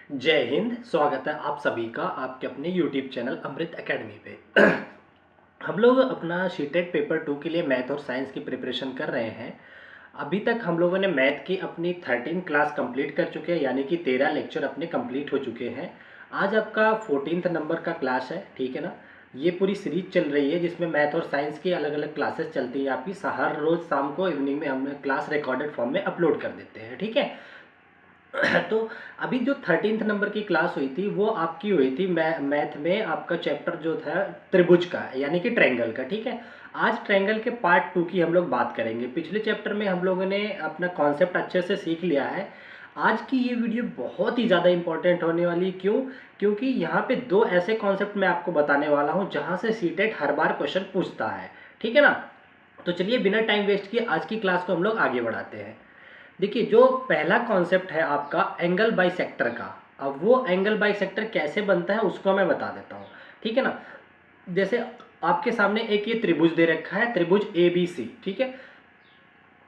जय हिंद। स्वागत है आप सभी का आपके अपने YouTube चैनल अमृत एकेडमी पे। हम लोग अपना शीटेट पेपर 2 के लिए मैथ और साइंस की प्रिपरेशन कर रहे हैं। अभी तक हम लोगों ने मैथ की अपनी 13 क्लास कंप्लीट कर चुके हैं, यानी कि 13 लेक्चर अपने कंप्लीट हो चुके हैं। आज आपका 14th नंबर का क्लास है, ठीक है ना। ये पूरी सीरीज चल रही है जिसमें मैथ और साइंस की अलग अलग क्लासेस चलती हैं आपकी। हर रोज़ शाम को इवनिंग में हम क्लास रिकॉर्डेड फॉर्म में अपलोड कर देते हैं, ठीक है। तो अभी जो 13th नंबर की क्लास हुई थी वो आपकी हुई थी मैथ में। आपका चैप्टर जो था त्रिभुज का, यानी कि ट्रायंगल का, ठीक है। आज ट्रायंगल के पार्ट 2 की हम लोग बात करेंगे। पिछले चैप्टर में हम लोगों ने अपना कॉन्सेप्ट अच्छे से सीख लिया है। आज की ये वीडियो बहुत ही ज़्यादा इंपॉर्टेंट होने वाली। क्यों? क्योंकि यहाँ पे दो ऐसे कॉन्सेप्ट मैं आपको बताने वाला हूँ जहाँ से सीटेट हर बार क्वेश्चन पूछता है, ठीक है ना। तो चलिए बिना टाइम वेस्ट किए आज की क्लास को हम लोग आगे बढ़ाते हैं। देखिए, जो पहला कॉन्सेप्ट है आपका एंगल बाइसेक्टर का। अब वो एंगल बाइसेक्टर कैसे बनता है उसको मैं बता देता हूँ, ठीक है ना। जैसे आपके सामने एक ये त्रिभुज दे रखा है, त्रिभुज ए बी सी, ठीक है।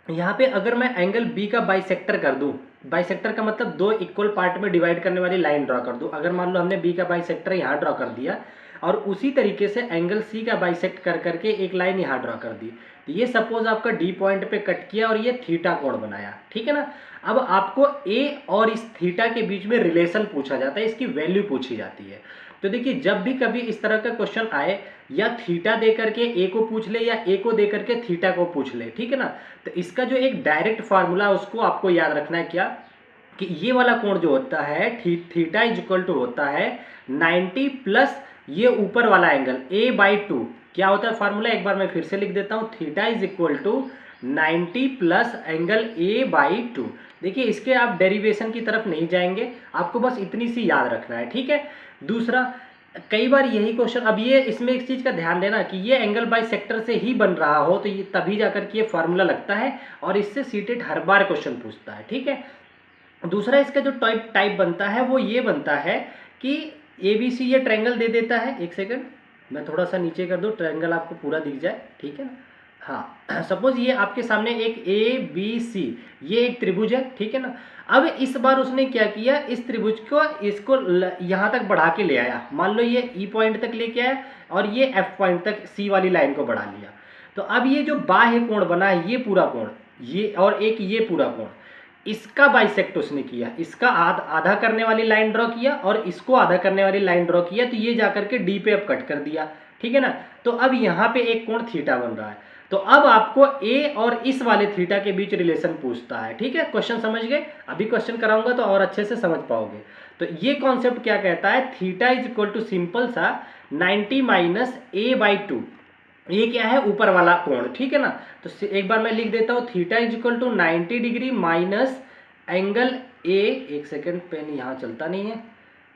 यहाँ पे अगर मैं एंगल बी का बाइसेक्टर कर दूं, बाइसेक्टर का मतलब दो इक्वल पार्ट में डिवाइड करने वाली लाइन ड्रॉ कर दूं। अगर मान लो हमने बी का बाइसेक्टर यहाँ ड्रॉ कर दिया और उसी तरीके से एंगल सी का बाइसेक्ट कर करके एक लाइन यहाँ ड्रॉ कर दी, तो ये सपोज आपका डी पॉइंट पे कट किया और ये थीटा कोण बनाया, ठीक है ना। अब आपको ए और इस थीटा के बीच में रिलेशन पूछा जाता है, इसकी वैल्यू पूछी जाती है। तो देखिए, जब भी कभी इस तरह का क्वेश्चन आए, या थीटा दे करके ए को पूछ ले या ए को दे करके थीटा को पूछ ले, ठीक है ना। तो इसका जो एक डायरेक्ट फार्मूला उसको आपको याद रखना है, क्या कि ये वाला कोण जो होता है थीटा इज इक्वल टू होता है 90 प्लस ये ऊपर वाला एंगल a बाई 2। क्या होता है फार्मूला, एक बार मैं फिर से लिख देता हूं। Theta is equal to 90 plus angle a by 2। देखिए, इसके आप डेरिवेशन की तरफ नहीं जाएंगे, आपको बस इतनी सी याद रखना है, ठीक है। दूसरा, कई बार यही क्वेश्चन, अब ये इसमें एक चीज का ध्यान देना कि ये एंगल बाई सेक्टर से ही बन रहा हो तो ये तभी जाकर के ये फार्मूला लगता है और इससे सीटेट हर बार क्वेश्चन पूछता है, ठीक है। दूसरा, इसका जो टाइप बनता है वो ये बनता है कि ए बी सी ये ट्रायंगल दे देता है। एक सेकंड, मैं थोड़ा सा नीचे कर दूं, ट्रायंगल आपको पूरा दिख जाए, ठीक है ना। हाँ, सपोज ये आपके सामने एक ए बी सी, ये एक त्रिभुज है, ठीक है ना। अब इस बार उसने क्या किया, इस त्रिभुज को इसको यहाँ तक बढ़ा के ले आया। मान लो ये ई पॉइंट तक लेके आया और ये एफ पॉइंट तक सी वाली लाइन को बढ़ा लिया। तो अब ये जो बाह्य कोण बना है, ये पूरा कोण, ये और एक ये पूरा कोण, इसका बाइसेक्ट उसने किया। इसका आधा करने वाली लाइन ड्रॉ किया और इसको आधा करने वाली लाइन ड्रॉ किया, तो ये जाकर के डी पे अब कट कर दिया, ठीक है ना। तो अब यहाँ पे एक कोण थीटा बन रहा है। तो अब आपको ए और इस वाले थीटा के बीच रिलेशन पूछता है, ठीक है। क्वेश्चन समझ गए? अभी क्वेश्चन कराऊंगा तो और अच्छे से समझ पाओगे। तो ये कॉन्सेप्ट क्या कहता है, theta is equal to simple सा 90 माइनस ए बाई 2। ये क्या है, ऊपर वाला कोण, ठीक है ना। तो एक बार मैं लिख देता हूँ, theta is equal to 90 degree minus angle A, एक सेकेंड, पेन यहाँ चलता नहीं है,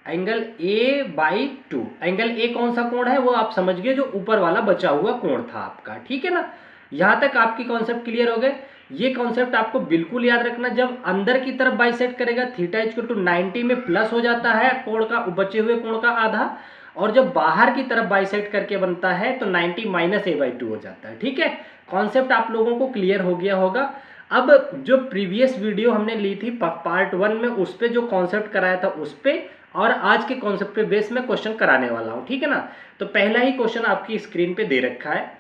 angle A by 2। Angle A कौन सा कोण है वो आप समझ गए, जो ऊपर वाला बचा हुआ कोण था आपका, ठीक है ना। यहाँ तक आपकी कॉन्सेप्ट क्लियर हो गए। ये कॉन्सेप्ट आपको बिल्कुल याद रखना, जब अंदर की तरफ बाइसेक्ट करेगा थीटा इक्वल टू 90 में प्लस हो जाता है कोण का, बचे हुए कोण का आधा, और जब बाहर की तरफ बाइसेक्ट करके बनता है तो 90 माइनस ए बाई 2 हो जाता है, ठीक है। कॉन्सेप्ट आप लोगों को क्लियर हो गया होगा। अब जो प्रीवियस वीडियो हमने ली थी पार्ट 1 में, उस पर जो कॉन्सेप्ट कराया था उस पर, और आज के कॉन्सेप्ट पे बेस में क्वेश्चन कराने वाला हूं, ठीक है ना। तो पहला ही क्वेश्चन आपकी स्क्रीन पे दे रखा है,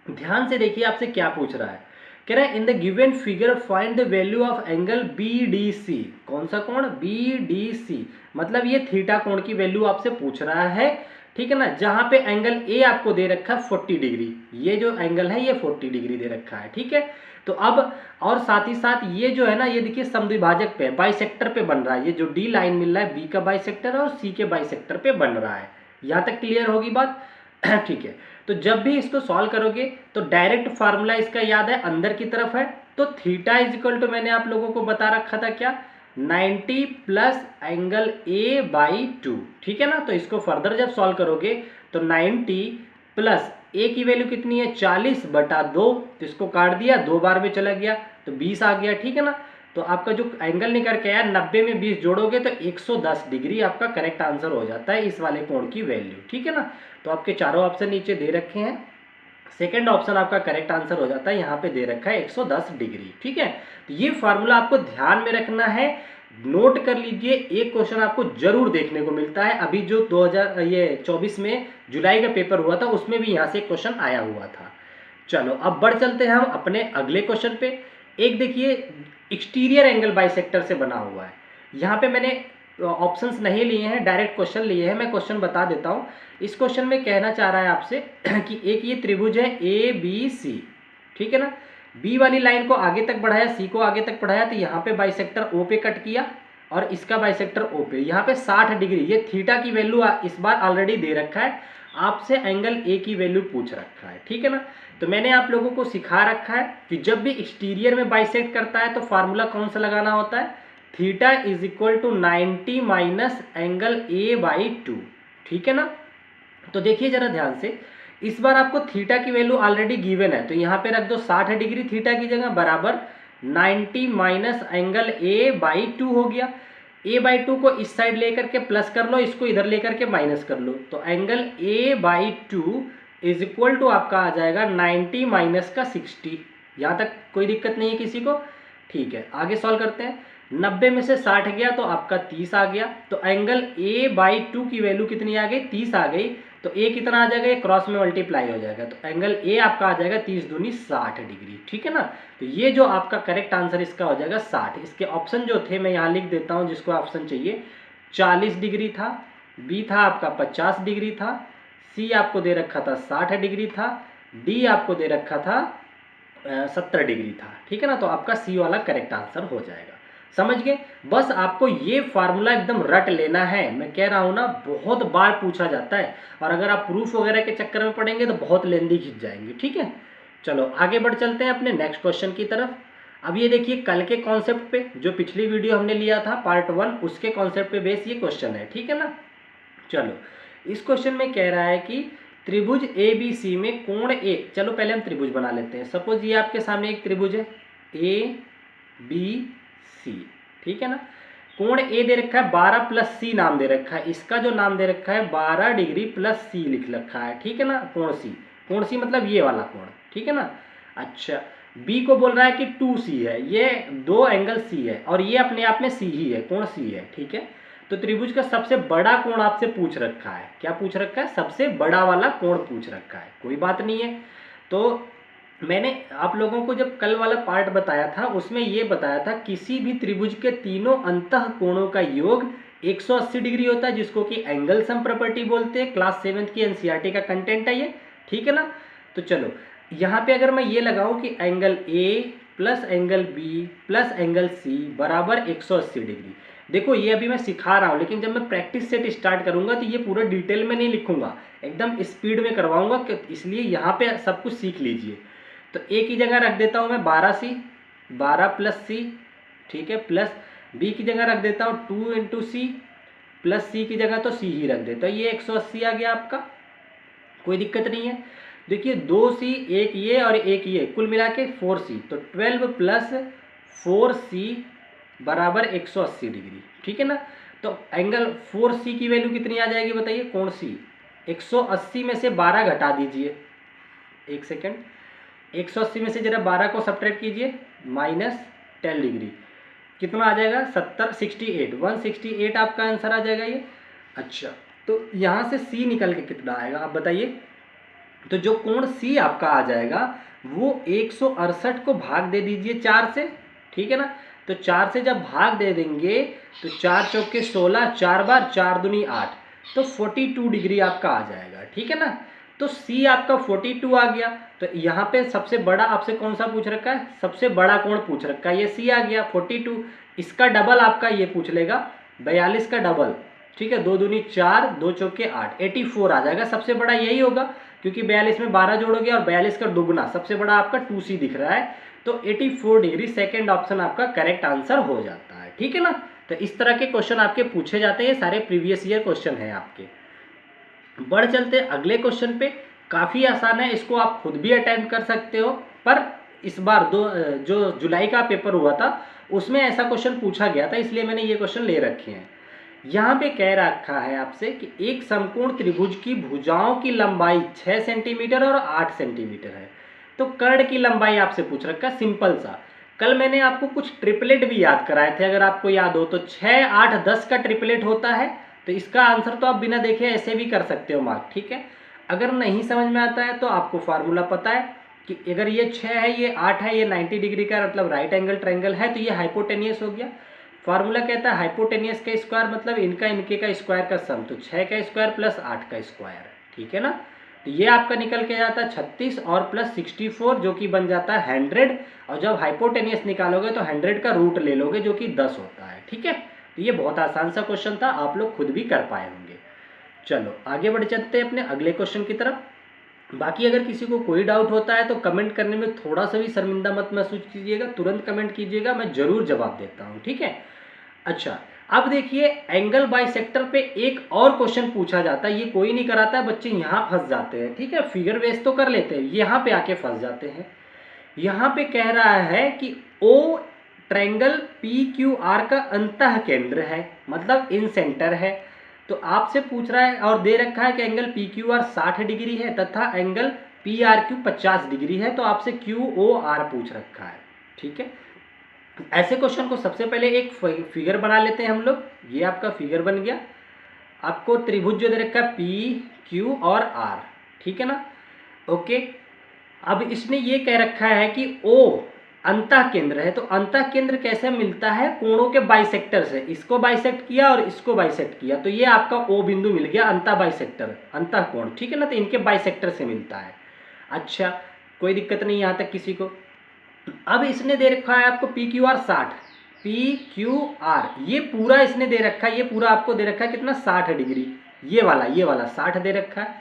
ध्यान से देखिए आपसे क्या पूछ रहा है। कह रहा है in the given figure find the value of angle B D C. कौन सा कोण, बी डी सी, मतलब ये थीटा कोण की वैल्यू आपसे पूछ रहा है, ठीक है ना। जहां पे एंगल ए आपको दे रखा है 40 डिग्री, ये जो एंगल है ये 40 डिग्री दे रखा है, ठीक है। तो अब और साथ ही साथ ये जो है ना, ये देखिए समद्विभाजक पे, बाइसेक्टर पे बन रहा है। ये जो डी लाइन मिल रहा है बी का बाइसेक्टर और सी के बाइसेक्टर पे बन रहा है। यहां तक क्लियर होगी बात? ठीक है। तो जब भी इसको सॉल्व करोगे तो डायरेक्ट फार्मूला इसका याद है, अंदर की तरफ है। तो थीटा इज इक्वल टू मैंने आप लोगों को बता रखा था क्या, 90 प्लस एंगल ए बाई 2, ठीक है ना। तो इसको फर्दर जब सॉल्व करोगे तो 90 प्लस ए की वैल्यू कितनी है, 40 बटा 2, तो इसको काट दिया, 2 बार में चला गया तो 20 आ गया, ठीक है ना। तो आपका जो एंगल निकल के आया 90 में 20 जोड़ोगे तो 110 डिग्री आपका करेक्ट आंसर हो जाता है इस वाले कोण की वैल्यू, ठीक है ना। तो आपके चारों ऑप्शन नीचे दे रखे हैं, सेकेंड ऑप्शन आपका करेक्ट आंसर हो जाता है, यहाँ पे दे रखा है 110 डिग्री, ठीक है। तो ये फार्मूला आपको ध्यान में रखना है नोट कर लीजिए, एक क्वेश्चन आपको जरूर देखने को मिलता है। अभी जो 2024 में जुलाई का पेपर हुआ था उसमें भी यहाँ से एक क्वेश्चन आया हुआ था। चलो अब बढ़ चलते हैं हम अपने अगले क्वेश्चन पे। एक देखिए एक्सटीरियर एंगल बाइसेक्टर से बना हुआ है। यहाँ पे मैंने ऑप्शंस नहीं लिए हैं, डायरेक्ट क्वेश्चन लिए हैं। मैं क्वेश्चन बता देता हूँ। इस क्वेश्चन में कहना चाह रहा है आपसे कि एक ये त्रिभुज है ए बी सी, ठीक है ना। बी वाली लाइन को आगे तक बढ़ाया, सी को आगे तक बढ़ाया, तो यहाँ पे बाइसेक्टर ओ पे कट किया और इसका बाइसेक्टर ओ पे। यहाँ पे 60 डिग्री, ये थीटा की वैल्यू इस बार ऑलरेडी दे रखा है, आपसे एंगल ए की वैल्यू पूछ रखा है, ठीक है ना। तो मैंने आप लोगों को सिखा रखा है कि जब भी एक्सटीरियर में बाइसेक्ट करता है तो फार्मूला कौन सा लगाना होता है, theta is equal to 90 minus angle A by 2, ठीक है ना। तो देखिए जरा ध्यान से, इस बार आपको थीटा की वैल्यू ऑलरेडी गिवन है, तो यहाँ पे रख दो 60 डिग्री थीटा की जगह, बराबर 90 माइनस एंगल ए बाई 2 हो गया। ए बाई 2 को इस साइड लेकर के प्लस कर लो, इसको इधर लेकर के माइनस कर लो, तो angle A by 2 is equal to आपका आ जाएगा 90 माइनस का 60। यहाँ तक कोई दिक्कत नहीं है किसी को, ठीक है। आगे सॉल्व करते हैं। 90 में से 60 गया तो आपका 30 आ गया, तो एंगल ए बाई 2 की वैल्यू कितनी आ गई, 30 आ गई। तो ए कितना आ जाएगा, ये क्रॉस में मल्टीप्लाई हो जाएगा, तो एंगल ए आपका आ जाएगा 30 दूनी 60 डिग्री, ठीक है ना। तो ये जो आपका करेक्ट आंसर इसका हो जाएगा 60। इसके ऑप्शन जो थे मैं यहाँ लिख देता हूँ, जिसको ऑप्शन चाहिए। 40 डिग्री था, बी था आपका 50 डिग्री था, सी आपको दे रखा था 60 डिग्री था, डी आपको दे रखा था 70 डिग्री था, ठीक है ना। तो आपका सी वाला करेक्ट आंसर हो जाएगा। समझ गए। बस आपको ये फार्मूला एकदम रट लेना है। मैं कह रहा हूँ ना, बहुत बार पूछा जाता है, और अगर आप प्रूफ वगैरह के चक्कर में पड़ेंगे तो बहुत लेंदी खिंच जाएंगे, ठीक है। चलो आगे बढ़ चलते हैं अपने नेक्स्ट क्वेश्चन की तरफ। अब ये देखिए कल के कॉन्सेप्ट पे, जो पिछली वीडियो हमने लिया था पार्ट 1, उसके कॉन्सेप्ट पे बेस ये क्वेश्चन है, ठीक है ना। चलो इस क्वेश्चन में कह रहा है कि त्रिभुज ए बी सी में कोण ए, चलो पहले हम त्रिभुज बना लेते हैं। सपोज ये आपके सामने एक त्रिभुज है ए बी सी, ठीक है ना। कोण ए दे रखा है 12 प्लस सी नाम दे रखा है, इसका जो नाम दे रखा है 12 डिग्री प्लस सी लिख रखा है, ठीक है ना। कोण सी मतलब ये वाला कोण, ठीक है ना। अच्छा बी को बोल रहा है कि 2c है, ये 2 एंगल सी है, और ये अपने आप में सी ही है, कोण सी है, ठीक है। तो त्रिभुज का सबसे बड़ा कोण आपसे पूछ रखा है, क्या पूछ रखा है, सबसे बड़ा वाला कोण पूछ रखा है। कोई बात नहीं है। तो मैंने आप लोगों को जब कल वाला पार्ट बताया था उसमें ये बताया था, किसी भी त्रिभुज के तीनों अंतः कोणों का योग 180 डिग्री होता है, जिसको कि एंगल सम प्रॉपर्टी बोलते हैं। क्लास 7 की एनसीईआरटी का कंटेंट है ये, ठीक है ना। तो चलो यहाँ पे अगर मैं ये लगाऊं कि angle A plus angle B plus angle C बराबर 180 डिग्री। देखो ये अभी मैं सिखा रहा हूँ, लेकिन जब मैं प्रैक्टिस सेट स्टार्ट करूंगा तो ये पूरा डिटेल में नहीं लिखूंगा, एकदम स्पीड में करवाऊंगा, इसलिए यहाँ पे सब कुछ सीख लीजिए। तो ए की जगह रख देता हूँ मैं 12c, 12 प्लस सी, ठीक है, प्लस बी की जगह रख देता हूँ 2 इंटू सी, प्लस सी की जगह तो सी ही रख देता हूँ। ये 180 आ गया आपका, कोई दिक्कत नहीं है। देखिए 2c, एक ये और एक ये, कुल मिला के 4c, तो 12 प्लस 4c बराबर 180 डिग्री, ठीक है ना। तो एंगल 4c की वैल्यू कितनी आ जाएगी बताइए, कोण सी 180 में से 12 घटा दीजिए, एक सेकेंड, 180 में से जरा 12 को सब्ट्रैक्ट कीजिए, माइनस 10 डिग्री, कितना आ जाएगा 68, 168 आपका आंसर आ जाएगा ये। अच्छा तो यहाँ से c निकल के कितना आएगा आप बताइए। तो जो कोण C आपका आ जाएगा वो 168 को भाग दे दीजिए 4 से, ठीक है ना। तो 4 से जब भाग दे देंगे तो 4 चौके 16, 4 बार 4 दूनी 8, तो 42 डिग्री आपका आ जाएगा, ठीक है ना। तो C आपका 42 आ गया। तो यहाँ पे सबसे बड़ा आपसे कौन सा पूछ रखा है, सबसे बड़ा कोण पूछ रखा है, ये C आ गया 42। इसका डबल आपका ये पूछ लेगा 42 का डबल, ठीक है, 2 दूनी 4, 2 चौके 8, 84 आ जाएगा। सबसे बड़ा यही होगा, क्योंकि 42 में 12 जोड़ोगे और 42 का दुगुना, सबसे बड़ा आपका 2c दिख रहा है। तो 84 डिग्री सेकेंड ऑप्शन आपका करेक्ट आंसर हो जाता है, ठीक है ना। तो इस तरह के क्वेश्चन आपके पूछे जाते हैं, सारे प्रीवियस ईयर क्वेश्चन हैं आपके। बढ़ चलते हैं अगले क्वेश्चन पे, काफ़ी आसान है, इसको आप खुद भी अटेम्प्ट कर सकते हो, पर इस बार जो जुलाई का पेपर हुआ था उसमें ऐसा क्वेश्चन पूछा गया था, इसलिए मैंने ये क्वेश्चन ले रखे हैं। यहाँ पे कह रखा है आपसे कि एक समकोण त्रिभुज की भुजाओं की लंबाई 6 सेंटीमीटर और 8 सेंटीमीटर है। तो कर्ण की लंबाई आपसे पूछ रखा है, सिंपल सा। कल मैंने आपको कुछ ट्रिपलेट भी याद कराए थे, अगर आपको याद हो तो 6, 8, 10 का ट्रिपलेट होता है। तो इसका आंसर तो आप बिना देखे ऐसे भी कर सकते हो मार्क, ठीक है। अगर नहीं समझ में आता है तो आपको फार्मूला पता है कि अगर ये 6 है, ये 8 है, ये 90 डिग्री का मतलब राइट एंगल ट्रायंगल है, तो ये हाइपोटेनियस हो गया। फार्मूला कहता है हाइपोटेनियस का स्क्वायर मतलब इनका इनके का स्क्वायर का सम, तो 6 का स्क्वायर प्लस 8 का स्क्वायर, ठीक है ना। तो ये आपका निकल के जाता है 36 और प्लस 64 जो कि बन जाता है 100। और जब हाइपोटेनियस निकालोगे तो 100 का रूट ले लोगे जो कि 10 होता है, ठीक है। तो ये बहुत आसान सा क्वेश्चन था, आप लोग खुद भी कर पाए होंगे। चलो आगे बढ़ चलते हैं अपने अगले क्वेश्चन की तरफ। बाकी अगर किसी को कोई डाउट होता है तो कमेंट करने में थोड़ा सा भी शर्मिंदा मत महसूस कीजिएगा, तुरंत कमेंट कीजिएगा, मैं जरूर जवाब देता हूँ, ठीक है। अच्छा, अब देखिए एंगल बाइसेक्टर पे एक और क्वेश्चन पूछा जाता है, ये कोई नहीं कराता है, बच्चे यहाँ फंस जाते हैं, ठीक है। फिगर बेस तो कर लेते हैं, यहाँ पे आके फंस जाते हैं। यहाँ पे कह रहा है कि ओ ट्रायंगल पी क्यू आर का अंतः केंद्र है, मतलब इन सेंटर है। तो आपसे पूछ रहा है और दे रखा है कि angle P Q R 60 degree है तथा angle P R Q 50 degree है, तो आपसे क्यू ओ आर पूछ रखा है, ठीक है। ऐसे क्वेश्चन को सबसे पहले एक फिगर बना लेते हैं हम लोग। ये आपका फिगर बन गया, आपको त्रिभुज जो दे रखा है पी क्यू और आर, ठीक है ना। ओके, अब इसने ये कह रखा है कि ओ अंतः केंद्र है, तो अंतः केंद्र कैसे मिलता है, कोणों के बाइसेक्टर से। इसको बाइसेक्ट किया और इसको बाइसेक्ट किया, तो ये आपका ओ बिंदु मिल गया, अंतः बाइसेक्टर, अंतः कोण, ठीक है ना। तो इनके बाइसेक्टर से मिलता है। अच्छा, कोई दिक्कत नहीं यहाँ तक किसी को। अब इसने दे रखा है आपको P Q R 60, P Q R ये पूरा इसने दे रखा है, ये पूरा आपको दे रखा है कितना 60 डिग्री, ये वाला 60 दे रखा है।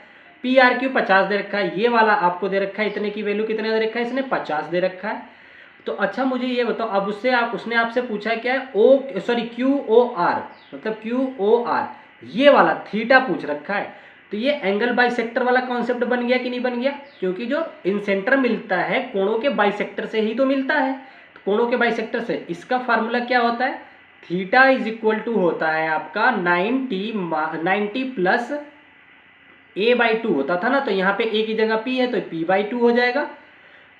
पी आर क्यू 50 दे रखा है, ये वाला आपको दे रखा है, इतने की वैल्यू कितने दे रखा है इसने 50 दे रखा है। तो अच्छा मुझे ये बताओ, अब उसने आपसे पूछा है क्या है, ओ सॉरी क्यू ओ आर, मतलब क्यू ओ आर ये वाला थीटा पूछ रखा है। तो ये एंगल बाइसेक्टर वाला कॉन्सेप्ट बन गया कि नहीं बन गया, क्योंकि जो इन सेंटर मिलता है कोणों के बाइसेक्टर से ही तो मिलता है, कोणों के बाइसेक्टर से। इसका फार्मूला क्या होता है, थीटा इज इक्वल टू होता है आपका 90 प्लस a/2 होता था ना, तो यहाँ पे a की जगह p है तो p/2 हो जाएगा।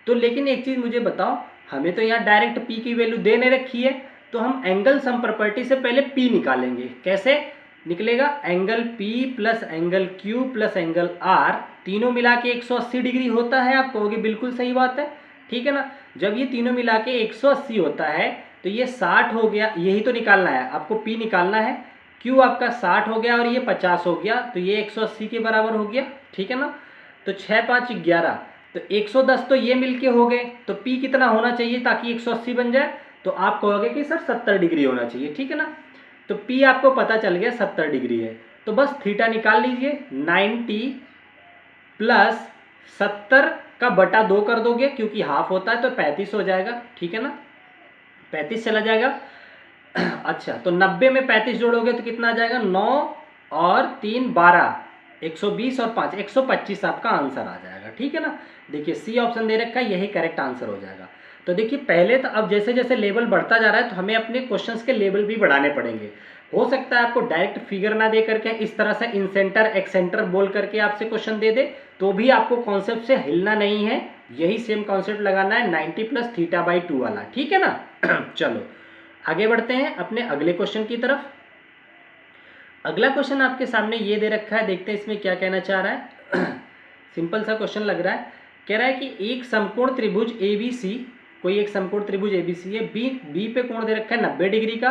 तो लेकिन एक चीज मुझे बताओ, हमें तो यहाँ डायरेक्ट p की वैल्यू देने रखी है, तो हम एंगल सम प्रॉपर्टी से पहले p निकालेंगे। कैसे निकलेगा, angle P plus angle Q plus angle R तीनों मिला के 180 डिग्री होता है। आप कहोगे बिल्कुल सही बात है, ठीक है ना। जब ये तीनों मिला के 180 होता है तो ये 60 हो गया, यही तो निकालना है आपको, P निकालना है, Q आपका 60 हो गया और ये 50 हो गया, तो ये 180 के बराबर हो गया, ठीक है ना। तो 6 5 11, तो 110 तो ये मिलके हो गए, तो P कितना होना चाहिए ताकि 180 बन जाए, तो आप कहोगे कि सर 70 डिग्री होना चाहिए, ठीक है ना। तो P आपको पता चल गया 70 डिग्री है, तो बस थीटा निकाल लीजिए, 90 प्लस 70 का बटा 2 कर दोगे, क्योंकि हाफ होता है तो 35 हो जाएगा, ठीक है ना, 35 चला जाएगा। अच्छा, तो 90 में 35 जोड़ोगे तो कितना आ जाएगा, 9 और 3 12, 120 और 5 125 आपका आंसर आ जाएगा, ठीक है ना। देखिए सी ऑप्शन दे रखा है, यही करेक्ट आंसर हो जाएगा। तो देखिए पहले तो, अब जैसे जैसे लेवल बढ़ता जा रहा है तो हमें अपने क्वेश्चंस के लेवल भी बढ़ाने पड़ेंगे। हो सकता है आपको डायरेक्ट फिगर ना दे करके इस तरह से इन सेंटर एक्सेंटर बोल करके आपसे क्वेश्चन दे दे, तो भी आपको कॉन्सेप्ट से हिलना नहीं है, यही सेम कॉन्सेप्ट लगाना है 90 प्लस थीटा/2 वाला, ठीक है ना। चलो आगे बढ़ते हैं अपने अगले क्वेश्चन की तरफ। अगला क्वेश्चन आपके सामने ये दे रखा है, देखते हैं इसमें क्या कहना चाह रहा है। सिंपल सा क्वेश्चन लग रहा है, कह रहा है कि एक समकोण त्रिभुज ABC, कोई एक समकोण त्रिभुज ABC है, बी पे कोण दे रखा है 90 डिग्री का,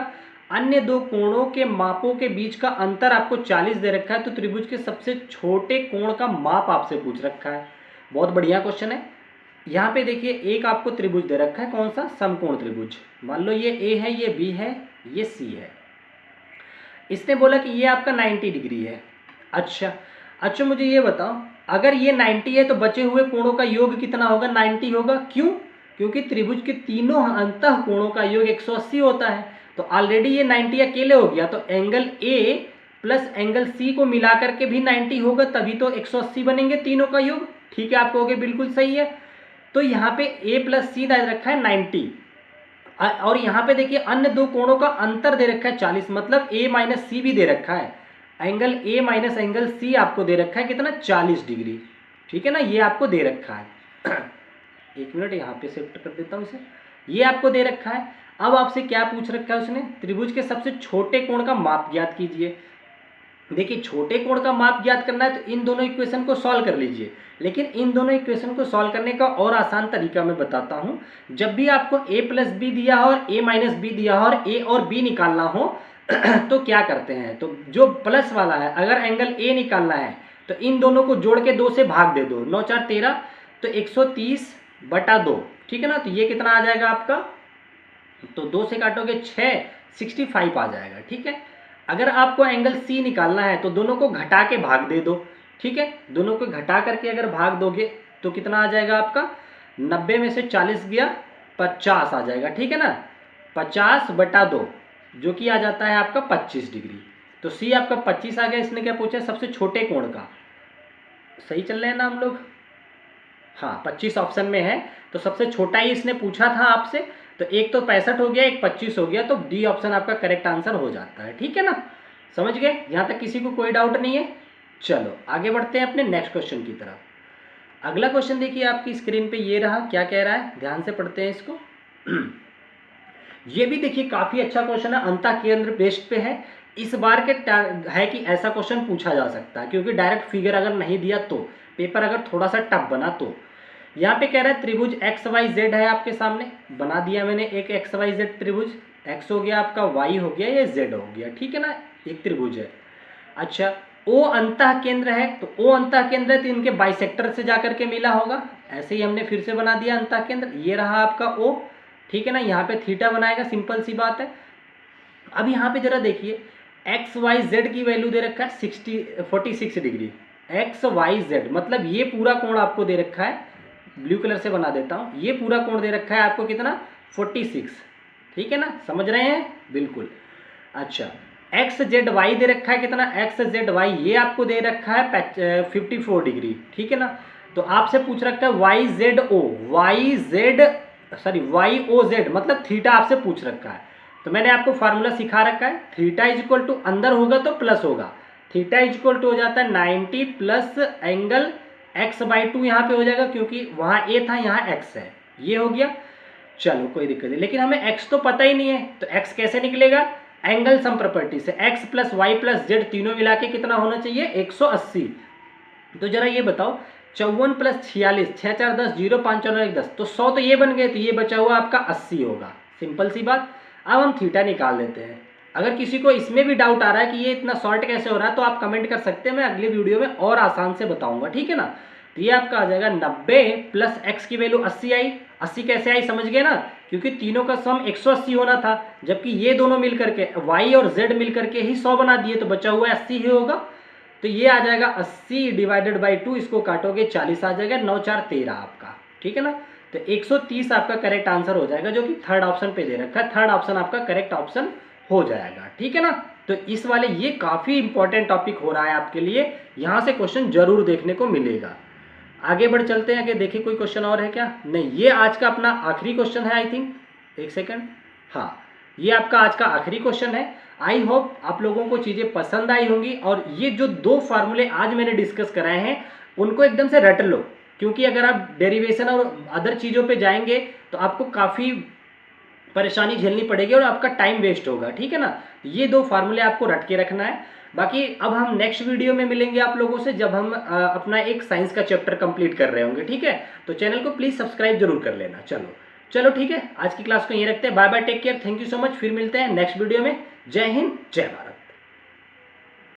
अन्य दो कोणों के मापों के बीच का अंतर आपको 40 दे रखा है, तो त्रिभुज के सबसे छोटे कोण का माप आपसे पूछ रखा है। बहुत बढ़िया क्वेश्चन है। यहाँ पे देखिए एक आपको त्रिभुज दे रखा है, कौन सा, समकोण त्रिभुज। मान लो ये A है, ये B है, ये C है। इसने बोला कि ये आपका 90 डिग्री है। अच्छा मुझे ये बताओ, अगर ये 90 है तो बचे हुए कोणों का योग कितना होगा, 90 होगा। क्यों, क्योंकि त्रिभुज के तीनों अंतः कोणों का योग 180 होता है, तो ऑलरेडी ये 90 अकेले हो गया, तो angle A plus angle C को मिला करके भी 90 होगा, तभी तो 180 बनेंगे तीनों का योग, ठीक है। आप कहोगे बिल्कुल सही है। तो यहाँ पे A प्लस C दे रखा है 90, और यहाँ पे देखिए अन्य दो कोणों का अंतर दे रखा है 40, मतलब A माइनस सी भी दे रखा है, angle A minus angle C आपको दे रखा है कितना, 40 डिग्री, ठीक है ना, ये आपको दे रखा है। एक मिनट यहाँ पे शिफ्ट कर देता हूँ इसे, ये आपको दे रखा है। अब आपसे क्या पूछ रखा है उसने, त्रिभुज के सबसे छोटे कोण का माप ज्ञात कीजिए। देखिए छोटे कोण का माप ज्ञात करना है तो इन दोनों इक्वेशन को सॉल्व कर लीजिए, लेकिन इन दोनों इक्वेशन को सॉल्व करने का और आसान तरीका मैं बताता हूं। जब भी आपको a प्लस बी दिया हो और a माइनस बी दिया हो और a और b निकालना हो तो क्या करते हैं, तो जो प्लस वाला है अगर एंगल a निकालना है तो इन दोनों को जोड़ के 2 से भाग दे दो, 9 4 13, तो 130/2, ठीक है ना। तो ये कितना आ जाएगा आपका, तो 2 से काटोगे 6, 65 आ जाएगा, ठीक है। अगर आपको एंगल C निकालना है तो दोनों को घटा के भाग दे दो, ठीक है। दोनों को घटा करके अगर भाग दोगे तो कितना आ जाएगा आपका, 90 में से 40 गया 50 आ जाएगा, ठीक है ना। 50/2 जो कि आ जाता है आपका 25 डिग्री। तो C आपका 25 आ गया। इसने क्या पूछा, सबसे छोटे कोण का। सही चल रहे हैं ना हम लोग, हाँ 25 ऑप्शन में है, तो सबसे छोटा ही इसने पूछा था आपसे। तो एक तो 65 हो गया, एक 25 हो गया, तो डी ऑप्शन आपका करेक्ट आंसर हो जाता है, ठीक है ना। समझ गए, यहाँ तक किसी को कोई डाउट नहीं है। चलो आगे बढ़ते हैं अपने नेक्स्ट क्वेश्चन की तरफ। अगला क्वेश्चन देखिए आपकी स्क्रीन पे ये रहा, क्या कह रहा है, ध्यान से पढ़ते हैं इसको। ये भी देखिए काफी अच्छा क्वेश्चन है, अंतः केंद्र बेस्ड पे है। इस बार के है कि ऐसा क्वेश्चन पूछा जा सकता है, क्योंकि डायरेक्ट फिगर अगर नहीं दिया तो, पेपर अगर थोड़ा सा टफ बना तो। यहाँ पे कह रहा है त्रिभुज एक्स वाई जेड है आपके सामने, बना दिया मैंने एक एक्स वाई जेड त्रिभुज। एक्स हो गया आपका, वाई हो गया, ये जेड हो गया, ठीक है ना, एक त्रिभुज है। अच्छा ओ अंतः केंद्र है, तो ओ अंतः केंद्र है तो इनके बाइसेक्टर से जाकर के मिला होगा। ऐसे ही हमने फिर से बना दिया अंतः केंद्र, ये रहा आपका ओ, ठीक है ना। यहाँ पे थीटा बनाएगा, सिंपल सी बात है। अब यहाँ पे जरा देखिए एक्स वाई जेड की वैल्यू दे रखा है 46 डिग्री। एक्स वाई जेड मतलब ये पूरा कोण आपको दे रखा है, ब्लू कलर से बना देता हूँ, ये पूरा कोण दे रखा है आपको कितना, 46, ठीक है ना, समझ रहे हैं बिल्कुल। अच्छा एक्स जेड वाई दे रखा है कितना, एक्स जेड वाई ये आपको दे रखा है 54 डिग्री, ठीक है ना। तो आपसे पूछ रखा है Y Z O, Y O Z मतलब थीटा आपसे पूछ रखा है। तो मैंने आपको फार्मूला सिखा रखा है, थीटा इज इक्वल टू अंदर होगा तो प्लस होगा, थीटा इज इक्वल टू हो जाता है 90 प्लस एंगल x/2 यहाँ पे हो जाएगा, क्योंकि वहाँ a था यहाँ x है, ये हो गया। चलो कोई दिक्कत नहीं, लेकिन हमें x तो पता ही नहीं है, तो x कैसे निकलेगा, एंगल सम प्रॉपर्टी से। x plus Y plus Z तीनों मिला के कितना होना चाहिए, 180। तो जरा ये बताओ 54 प्लस 46, 6 4 10, 0 5 4 1 10, तो 100 तो ये बन गए, तो ये बचा हुआ आपका 80 होगा, सिंपल सी बात। अब हम थीटा निकाल लेते हैं। अगर किसी को इसमें भी डाउट आ रहा है कि ये इतना शॉर्ट कैसे हो रहा है, तो आप कमेंट कर सकते हैं, मैं अगले वीडियो में और आसान से बताऊंगा, ठीक है ना। तो ये आपका आ जाएगा 90 प्लस एक्स की वैल्यू 80 आई। 80 कैसे आई समझ गए ना, क्योंकि तीनों का सम 180 होना था, जबकि ये दोनों मिल करके y और z मिल करके ही 100 बना दिए, तो बचा हुआ 80 ही होगा। तो ये आ जाएगा 80 डिवाइडेड बाई 2, इसको काटोगे 40 आ जाएगा, 9 4 13 आपका, ठीक है ना। तो 130 आपका करेक्ट आंसर हो जाएगा, जो कि थर्ड ऑप्शन पे दे रखा है। थर्ड ऑप्शन आपका करेक्ट ऑप्शन हो जाएगा, ठीक है ना। तो इस वाले ये काफी इंपॉर्टेंट टॉपिक हो रहा है आपके लिए, यहां से क्वेश्चन जरूर देखने को मिलेगा। आगे बढ़ चलते हैं, आगे देखिए कोई क्वेश्चन और है क्या, नहीं ये आज का अपना आखिरी क्वेश्चन है आई थिंक, एक सेकंड, हाँ ये आपका आज का आखिरी क्वेश्चन है। आई होप आप लोगों को चीजें पसंद आई होंगी, और ये जो 2 फार्मूले आज मैंने डिस्कस कराए हैं उनको एकदम से रट लो, क्योंकि अगर आप डेरिवेशन और अदर चीज़ों पे जाएंगे तो आपको काफ़ी परेशानी झेलनी पड़ेगी और आपका टाइम वेस्ट होगा, ठीक है ना। ये 2 फार्मूले आपको रट के रखना है। बाकी अब हम नेक्स्ट वीडियो में मिलेंगे आप लोगों से, जब हम अपना एक साइंस का चैप्टर कंप्लीट कर रहे होंगे, ठीक है। तो चैनल को प्लीज़ सब्सक्राइब जरूर कर लेना। चलो ठीक है, आज की क्लास को यहीं रखते हैं। Bye bye, take care, thank you so much. फिर मिलते हैं नेक्स्ट वीडियो में। जय हिंद, जय भारत।